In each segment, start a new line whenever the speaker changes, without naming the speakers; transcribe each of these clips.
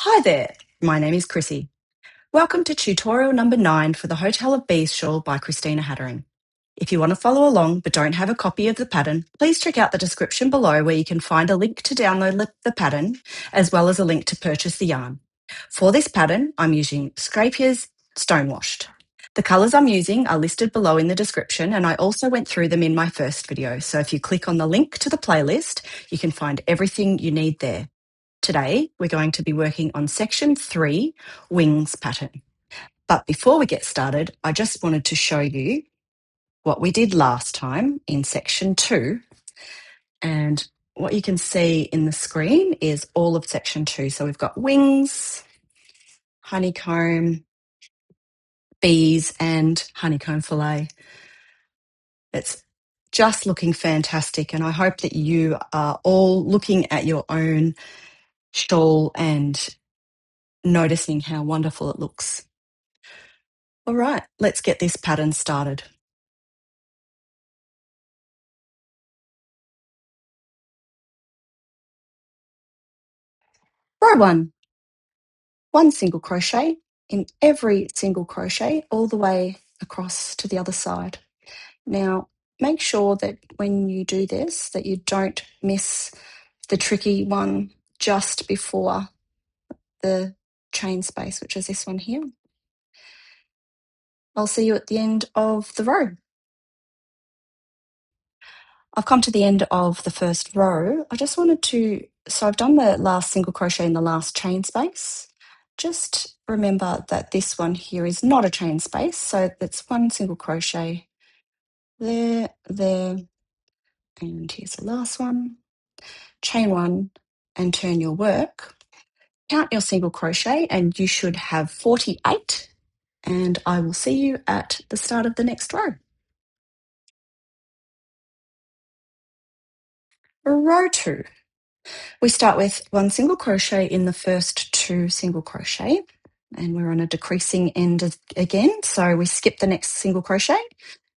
Hi there, my name is Chrissie. Welcome to tutorial number 9 for the Hotel of Bees shawl by Christina Hadderingh. If you want to follow along but don't have a copy of the pattern, please check out the description below where you can find a link to download the pattern as well as a link to purchase the yarn. For this pattern, I'm using Scrapier's Stonewashed. The colours I'm using are listed below in the description, and I also went through them in my first video, so if you click on the link to the playlist, you can find everything you need there. Today, we're going to be working on section 3, Wings pattern. But before we get started, I just wanted to show you what we did last time in section 2. And what you can see in the screen is all of section 2. So we've got wings, honeycomb, bees, and honeycomb fillet. It's just looking fantastic, and I hope that you are all looking at your own shawl and noticing how wonderful it looks. All right, let's get this pattern started. Row 1, 1 single crochet in every single crochet all the way across to the other side. Now, make sure that when you do this, that you don't miss the tricky one just before the chain space, which is this one here. I'll see you at the end of the row. I've come to the end of the first row. I just wanted to, so I've done the last single crochet in the last chain space. Just remember that this one here is not a chain space, so it's 1 single crochet there, and here's the last one. Chain 1 and turn your work. Count your single crochet and you should have 48, and I will see you at the start of the next row. Row 2. We start with 1 single crochet in the first 2 single crochet, and we're on a decreasing end again, so we skip the next single crochet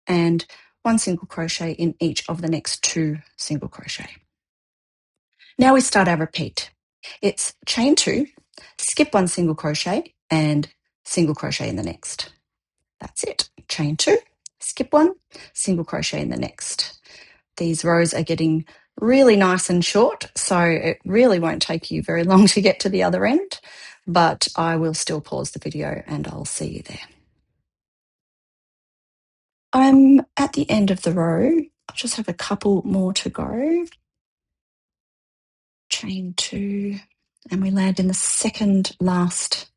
and 1 single crochet in each of the next 2 single crochet. Now we start our repeat. It's chain 2, skip 1 single crochet and single crochet in the next. That's it. Chain 2, skip 1, single crochet in the next. These rows are getting really nice and short, so it really won't take you very long to get to the other end, but I will still pause the video and I'll see you there. I'm at the end of the row. I just have a couple more to go. Chain 2, and we land in the second last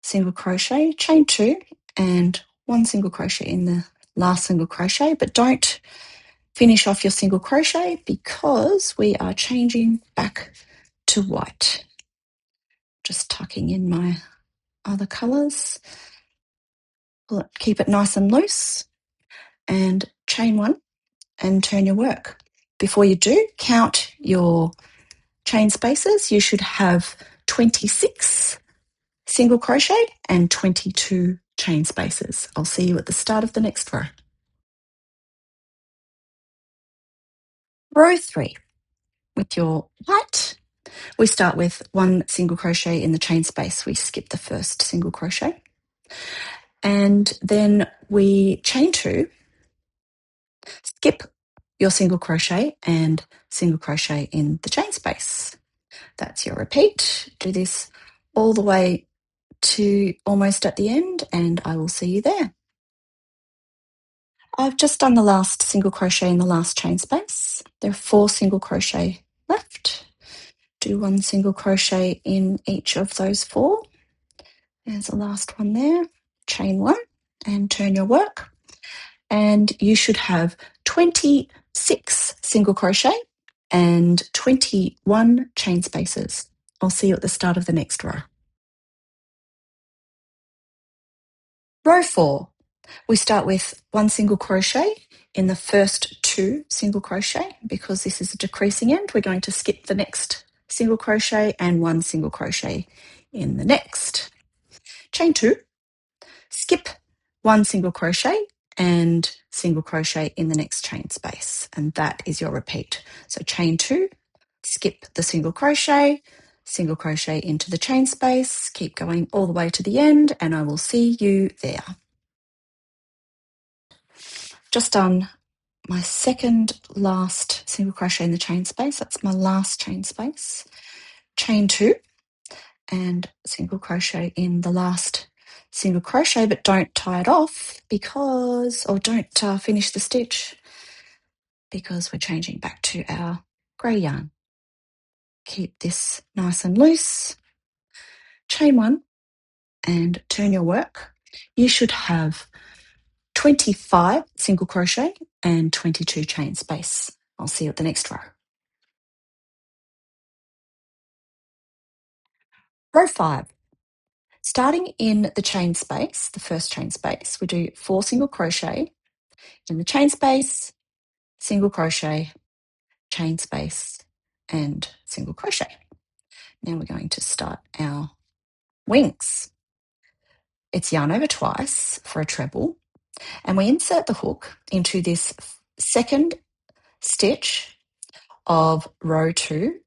single crochet, chain 2 and 1 single crochet in the last single crochet, but don't finish off your single crochet because we are changing back to white. Just tucking in my other colours. Keep it nice and loose and chain 1 and turn your work. Before you do, count your chain spaces. You should have 26 single crochet and 22 chain spaces. I'll see you at the start of the next row. Row 3. With your white, we start with 1 single crochet in the chain space. We skip the first single crochet. And then we chain 2, skip your single crochet and single crochet in the chain space. That's your repeat. Do this all the way to almost at the end, and I will see you there. I've just done the last single crochet in the last chain space. There are 4 single crochet left. Do 1 single crochet in each of those 4. There's the last one there. Chain 1 and turn your work. And you should have 26 single crochet and 21 chain spaces. I'll see you at the start of the next row. Row 4. We start with 1 single crochet in the first 2 single crochet. Because this is a decreasing end, we're going to skip the next single crochet and 1 single crochet in the next. Chain 2, skip 1 single crochet and single crochet in the next chain space, and that is your repeat. So chain 2, skip the single crochet, single crochet into the chain space, keep going all the way to the end, and I will see you there. Just done my second last single crochet in the chain space. That's my last chain space. Chain 2 and single crochet in the last single crochet, but don't tie it off because, or don't finish the stitch because we're changing back to our grey yarn. Keep this nice and loose. Chain 1 and turn your work. You should have 25 single crochet and 22 chain space. I'll see you at the next row. Row 5. Starting in the chain space, the first chain space, we do 4 single crochet in the chain space, single crochet, chain space, and single crochet. Now we're going to start our wings. It's yarn over twice for a treble, and we insert the hook into this second stitch of row 2,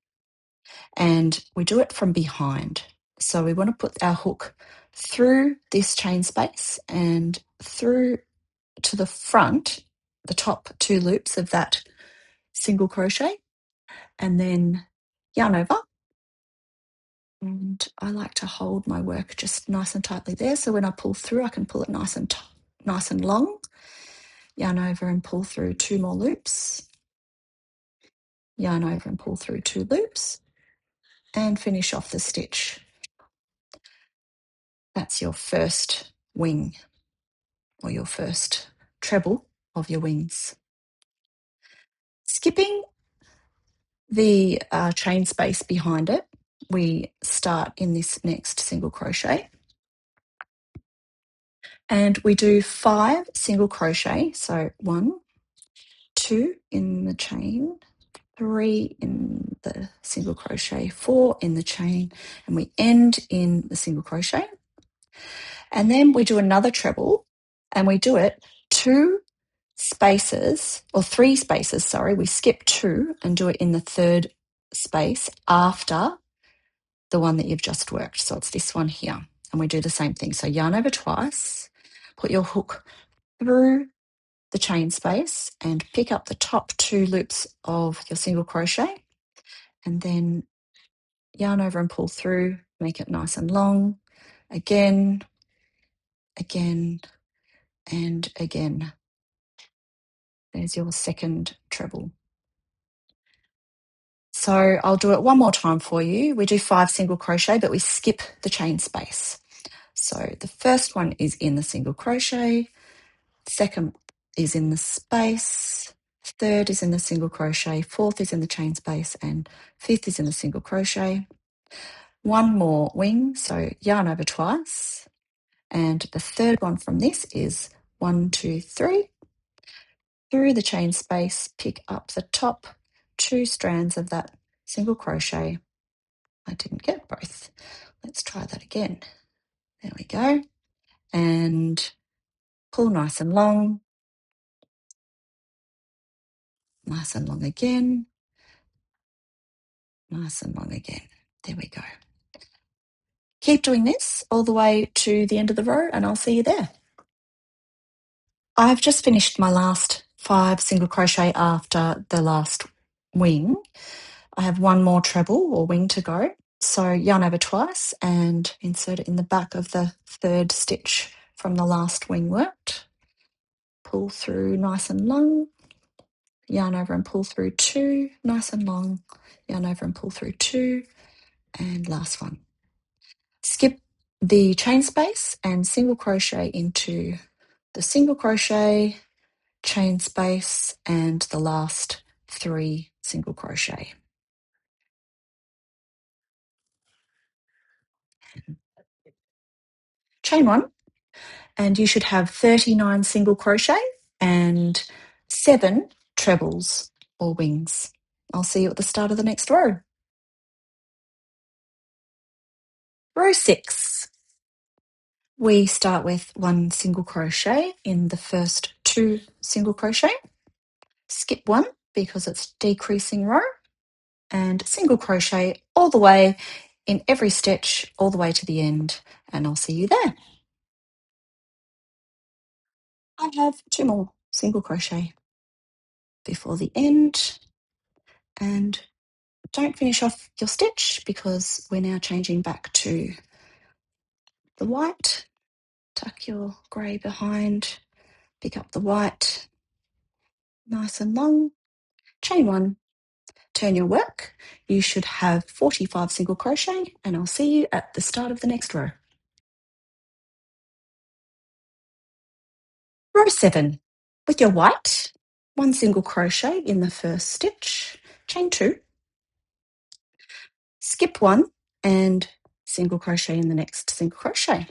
and we do it from behind. So we want to put our hook through this chain space and through to the front, the top 2 loops of that single crochet, and then yarn over. And I like to hold my work just nice and tightly there, so when I pull through, I can pull it nice and long. Yarn over and pull through 2 more loops. Yarn over and pull through 2 loops, and finish off the stitch. That's your first wing, or your first treble of your wings. Skipping the chain space behind it, we start in this next single crochet, and we do 5 single crochet. So 1, 2 in the chain, 3 in the single crochet, 4 in the chain, and we end in the single crochet. And then we do another treble, and we do it 2 spaces, or 3 spaces, sorry. We skip 2 and do it in the third space after the one that you've just worked. So it's this one here, and we do the same thing. So yarn over twice, put your hook through the chain space and pick up the top 2 loops of your single crochet, and then yarn over and pull through, make it nice and long, again, again, and again. There's your second treble. So I'll do it one more time for you. We do 5 single crochet, but we skip the chain space. So the first one is in the single crochet, second is in the space, third is in the single crochet, fourth is in the chain space, and fifth is in the single crochet. One more wing, so yarn over twice, and the third one from this is 1, 2, 3. Through the chain space, pick up the top 2 strands of that single crochet. I didn't get both. Let's try that again. There we go. And pull nice and long. Nice and long again. Nice and long again. There we go. Keep doing this all the way to the end of the row, and I'll see you there. I've just finished my last 5 single crochet after the last wing. I have one more treble or wing to go. So yarn over twice and insert it in the back of the third stitch from the last wing worked. Pull through nice and long, yarn over and pull through 2, nice and long, yarn over and pull through 2, and last one. Skip the chain space and single crochet into the single crochet, chain space, and the last 3 single crochet. Chain 1, and you should have 39 single crochet and 7 trebles or wings. I'll see you at the start of the next row. Row 6. We start with 1 single crochet in the first 2 single crochet, skip 1 because it's decreasing row, and single crochet all the way in every stitch all the way to the end, and I'll see you there. I have 2 more single crochet before the end, and don't finish off your stitch because we're now changing back to the white. Tuck your grey behind, pick up the white, nice and long, chain 1, turn your work. You should have 45 single crochet, and I'll see you at the start of the next row. Row 7, with your white, 1 single crochet in the first stitch, chain 2, skip 1 and single crochet in the next single crochet.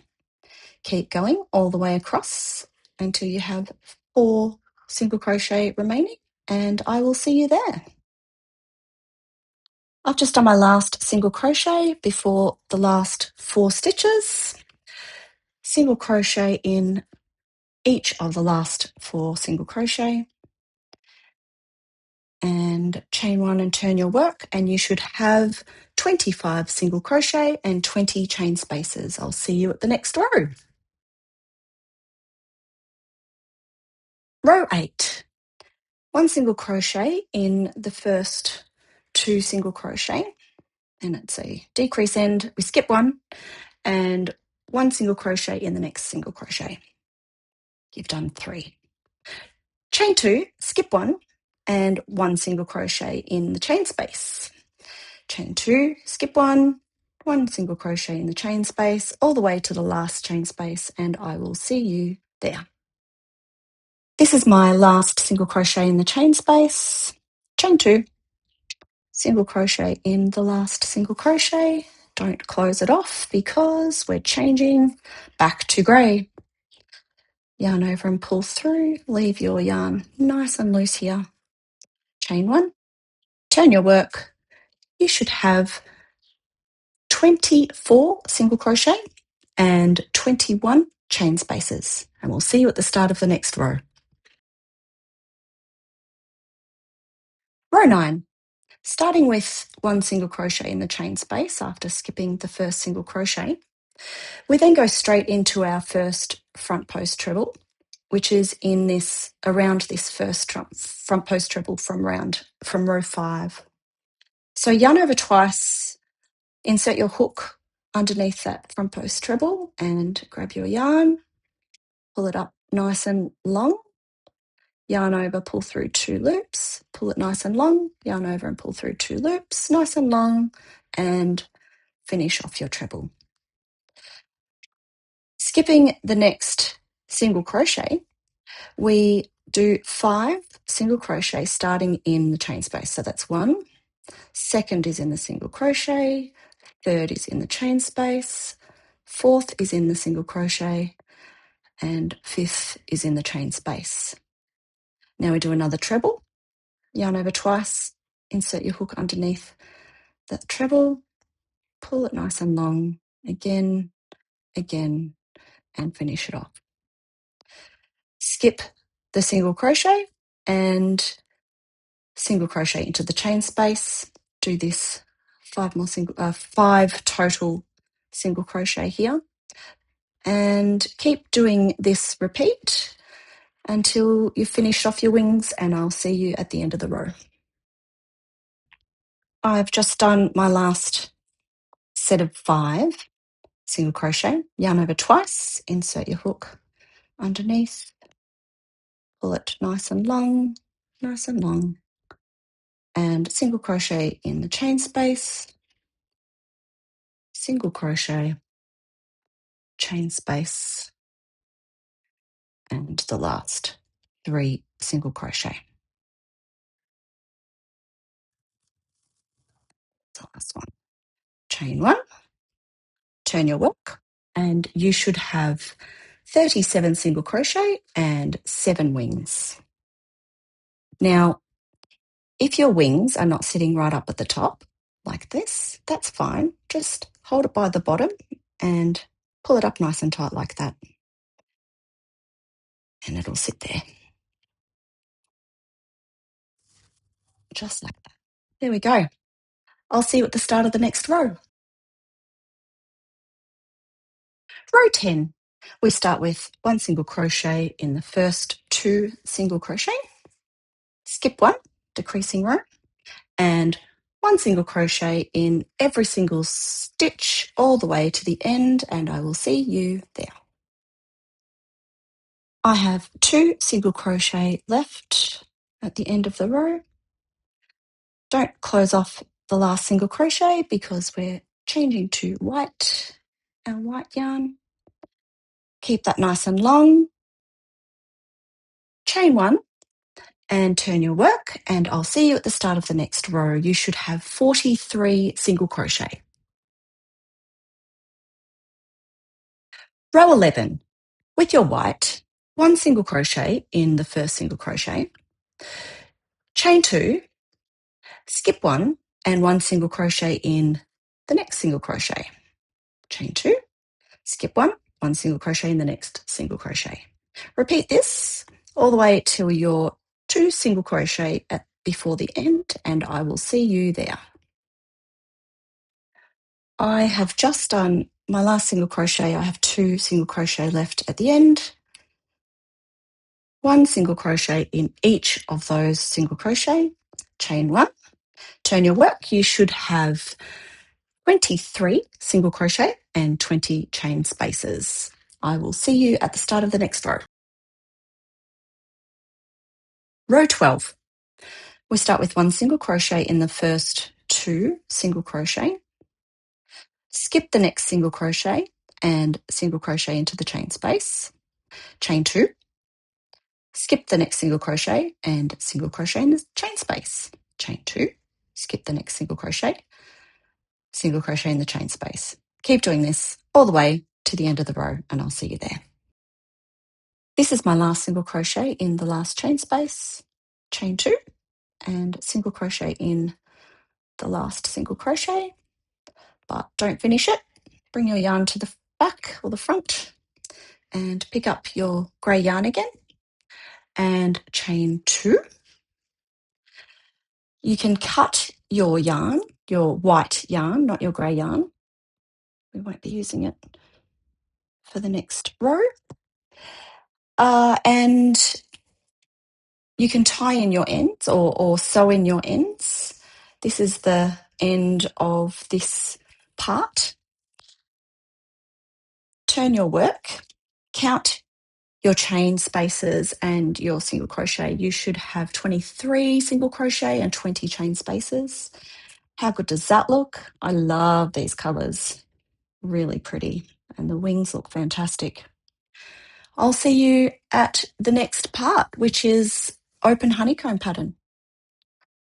Keep going all the way across until you have 4 single crochet remaining, and I will see you there. I've just done my last single crochet before the last 4 stitches. Single crochet in each of the last 4 single crochet, and chain 1 and turn your work, and you should have 25 single crochet and 20 chain spaces. I'll see you at the next row. Row 8, 1 single crochet in the first 2 single crochet, and it's a decrease end. We skip 1 and 1 single crochet in the next single crochet. You've done 3. Chain 2, skip 1 and 1 single crochet in the chain space. Chain 2, skip 1, 1 single crochet in the chain space all the way to the last chain space, and I will see you there. This is my last single crochet in the chain space. Chain 2, single crochet in the last single crochet. Don't close it off because we're changing back to grey. Yarn over and pull through, leave your yarn nice and loose here. Chain 1, turn your work. You should have 24 single crochet and 21 chain spaces, and we'll see you at the start of the next row. Row 9, starting with 1 single crochet in the chain space after skipping the first single crochet. We then go straight into our first front post treble, which is in this, around this first front post treble from row 5. So yarn over twice, insert your hook underneath that front post treble and grab your yarn, pull it up nice and long, yarn over, pull through 2 loops, pull it nice and long, yarn over and pull through 2 loops, nice and long, and finish off your treble. Skipping the next single crochet, we do 5 single crochet starting in the chain space. So that's 1, second is in the single crochet, third is in the chain space, fourth is in the single crochet, and fifth is in the chain space. Now we do another treble, yarn over twice, insert your hook underneath that treble, pull it nice and long, again, again, and finish it off. Skip the single crochet and single crochet into the chain space. Do this 5 total single crochet here, and keep doing this repeat until you've finished off your wings, and I'll see you at the end of the row. I've just done my last set of 5 single crochet, yarn over twice, insert your hook underneath, pull it nice and long, and single crochet in the chain space, single crochet, chain space, and the last 3 single crochet. The last one. Chain 1, turn your work, and you should have 37 single crochet and 7 wings. Now, if your wings are not sitting right up at the top, like this, that's fine. Just hold it by the bottom and pull it up nice and tight like that. And it'll sit there. Just like that. There we go. I'll see you at the start of the next row. Row 10, we start with 1 single crochet in the first 2 single crochet, skip 1, decreasing row, and 1 single crochet in every single stitch all the way to the end, and I will see you there. I have 2 single crochet left at the end of the row. Don't close off the last single crochet because we're changing to white, our white yarn. Keep that nice and long. Chain 1 and turn your work, and I'll see you at the start of the next row. You should have 43 single crochet. Row 11, with your white, 1 single crochet in the first single crochet, chain 2, skip 1 and 1 single crochet in the next single crochet, chain 2, skip 1, 1 single crochet in the next single crochet. Repeat this all the way till you're 2 single crochet before the end, and I will see you there. I have just done my last single crochet. I have 2 single crochet left at the end, 1 single crochet in each of those single crochet, chain 1, turn your work. You should have 23 single crochet and 20 chain spaces. I will see you at the start of the next row. Row 12. We start with 1 single crochet in the first 2 single crochet, skip the next single crochet and single crochet into the chain space, chain 2, skip the next single crochet and single crochet in the chain space, chain 2, skip the next single crochet, single crochet in the chain space. Keep doing this all the way to the end of the row, and I'll see you there. This is my last single crochet in the last chain space, chain 2 and single crochet in the last single crochet, but don't finish it. Bring your yarn to the back or the front and pick up your grey yarn again and chain 2. You can cut your yarn, your white yarn, not your grey yarn. We won't be using it for the next row. And you can tie in your ends or sew in your ends. This is the end of this part. Turn your work, count your chain spaces and your single crochet. You should have 23 single crochet and 20 chain spaces. How good does that look? I love these colours, really pretty, and the wings look fantastic. I'll see you at the next part, which is open honeycomb pattern.